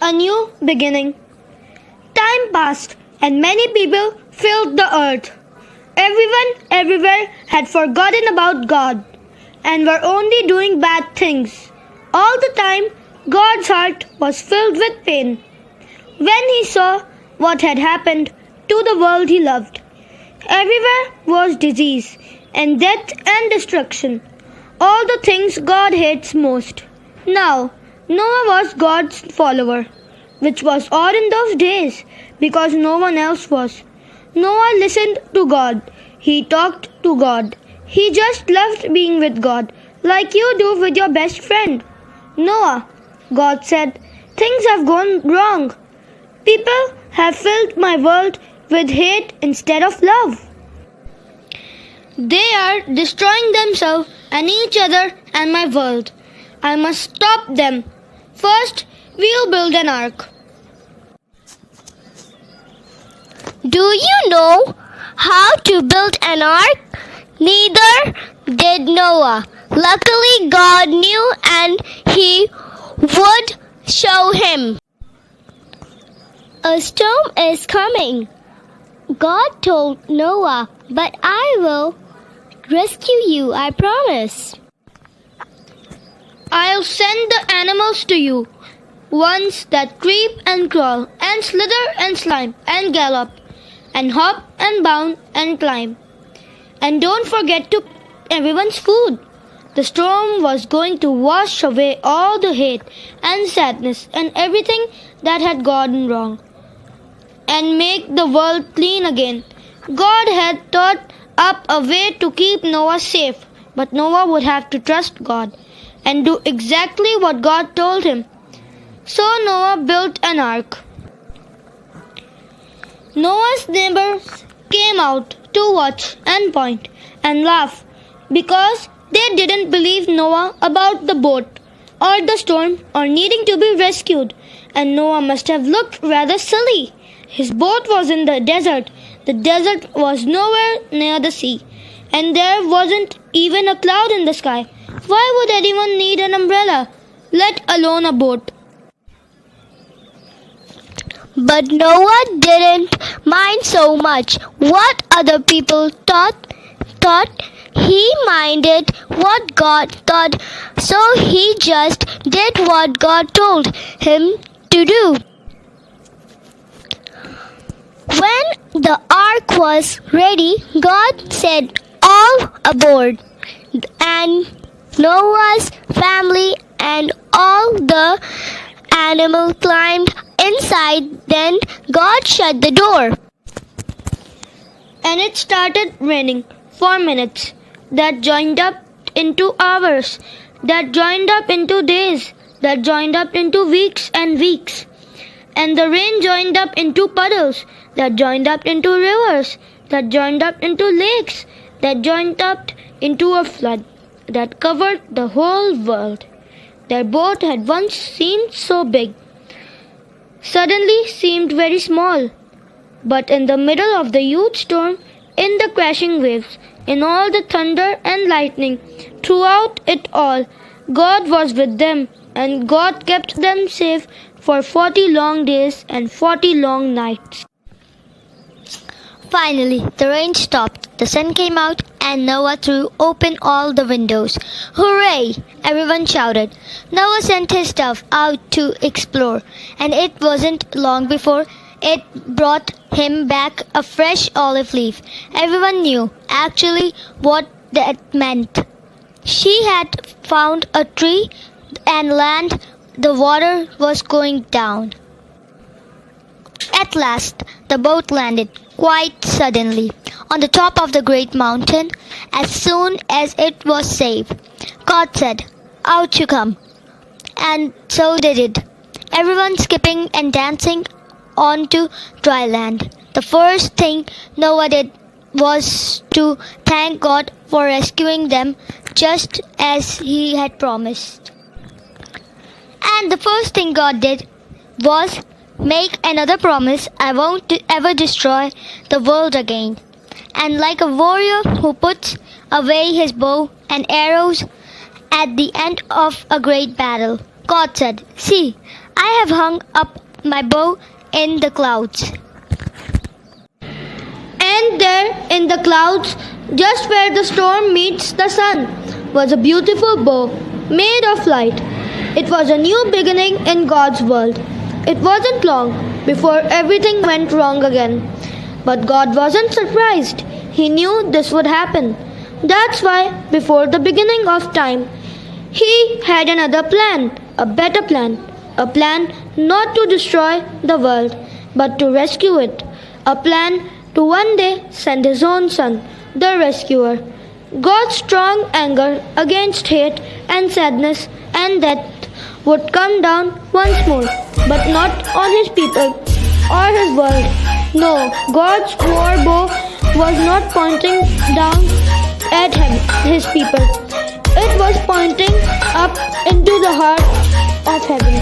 A new beginning. Time passed, and many people filled the earth. Everyone, everywhere, had forgotten about God and were only doing bad things. All the time, God's heart was filled with pain when he saw what had happened to the world he loved. Everywhere was disease and death and destruction, all the things God hates most. Now, Noah was God's follower, which was odd in those days because no one else was. Noah listened to God. He talked to God. He just loved being with God, like you do with your best friend. Noah, God said, things have gone wrong. People have filled my world with hate instead of love. They are destroying themselves and each other and my world. I must stop them. First, we'll build an ark. Do you know how to build an ark? Neither did Noah. Luckily, God knew and he would show him. A storm is coming, God told Noah, but I will rescue you, I promise. I'll send the animals to you, ones that creep and crawl and slither and slime and gallop and hop and bound and climb. And don't forget to everyone's food. The storm was going to wash away all the hate and sadness and everything that had gone wrong and make the world clean again. God had thought up a way to keep Noah safe, but Noah would have to trust God and do exactly what God told him. So Noah built an ark. Noah's neighbors came out to watch and point and laugh because they didn't believe Noah about the boat or the storm or needing to be rescued, and Noah must have looked rather silly. His boat was in the desert. The desert was nowhere near the sea, and there wasn't even a cloud in the sky. Why would anyone need an umbrella, let alone a boat? But Noah didn't mind so much what other people thought. He minded what God thought, so he just did what God told him to do. When the ark was ready, God said, "All aboard!" And Noah's family and all the animals climbed inside. Then God shut the door. And it started raining for minutes that joined up into hours, that joined up into days, that joined up into weeks and weeks. And the rain joined up into puddles, that joined up into rivers, that joined up into lakes, that joined up into a flood that covered the whole world. Their boat had once seemed so big, suddenly seemed very small. But in the middle of the huge storm, in the crashing waves, in all the thunder and lightning, throughout it all, God was with them, and God kept them safe for 40 long days and 40 long nights. Finally, the rain stopped, the sun came out, and Noah threw open all the windows. Hooray! Everyone shouted. Noah sent his stuff out to explore, and it wasn't long before it brought him back a fresh olive leaf. Everyone knew actually what that meant. She had found a tree and land. The water was going down. At last, the boat landed quite suddenly on the top of the great mountain. As soon as it was safe, God said, "Out you come." And so they did, everyone skipping and dancing onto dry land. The first thing Noah did was to thank God for rescuing them just as he had promised. And the first thing God did was make another promise: I won't ever destroy the world again. And like a warrior who puts away his bow and arrows at the end of a great battle, God said, "See, I have hung up my bow in the clouds." And there in the clouds, just where the storm meets the sun, was a beautiful bow made of light. It was a new beginning in God's world. It wasn't long before everything went wrong again. But God wasn't surprised. He knew this would happen. That's why, before the beginning of time, He had another plan, a better plan. A plan not to destroy the world, but to rescue it. A plan to one day send His own Son, the rescuer. God's strong anger against hate and sadness and death would come down once more, but not on His people or His world. No, God's war bow was not pointing down at His people. It was pointing up into the heart of heaven.